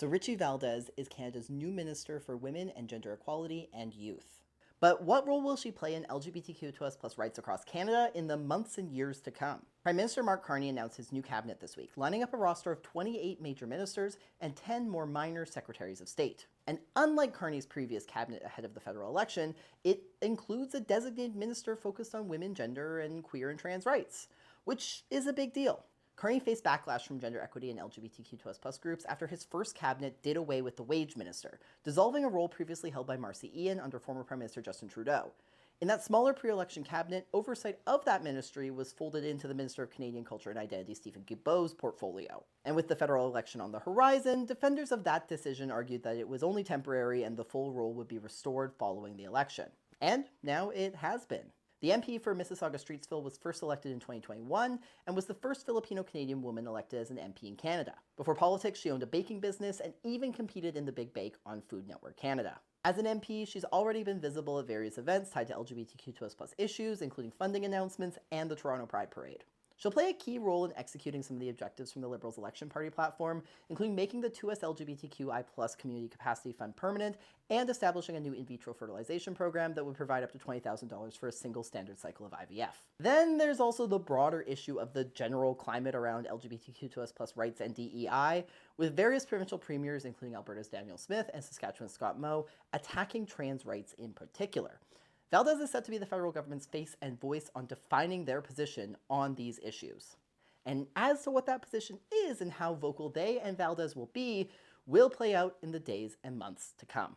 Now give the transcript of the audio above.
So Rechie Valdez is Canada's new Minister for Women and Gender Equality and Youth. But what role will she play in LGBTQ+ rights across Canada in the months and years to come? Prime Minister Mark Carney announced his new cabinet this week, lining up a roster of 28 major ministers and 10 more minor secretaries of state. And unlike Carney's previous cabinet ahead of the federal election, it includes a designated minister focused on women, gender, and queer and trans rights, which is a big deal. Carney faced backlash from gender equity and LGBTQ+ groups after his first cabinet did away with the wage minister, dissolving a role previously held by Marci Ien under former Prime Minister Justin Trudeau. In that smaller pre-election cabinet, oversight of that ministry was folded into the Minister of Canadian Culture and Identity, Stephen Guilbeault's portfolio. And with the federal election on the horizon, defenders of that decision argued that it was only temporary and the full role would be restored following the election. And now it has been. The MP for Mississauga-Streetsville was first elected in 2021 and was the first Filipino-Canadian woman elected as an MP in Canada. Before politics, she owned a baking business and even competed in the Big Bake on Food Network Canada. As an MP, she's already been visible at various events tied to LGBTQ+ issues, including funding announcements and the Toronto Pride Parade. She'll play a key role in executing some of the objectives from the Liberals' election party platform, including making the 2S LGBTQI+ Community Capacity Fund permanent and establishing a new in vitro fertilization program that would provide up to $20,000 for a single standard cycle of IVF. Then there's also the broader issue of the general climate around LGBTQ+ rights and DEI, with various provincial premiers, including Alberta's Daniel Smith and Saskatchewan's Scott Moe, attacking trans rights in particular. Valdez is set to be the federal government's face and voice on defining their position on these issues. And as to what that position is and how vocal they and Valdez will be, will play out in the days and months to come.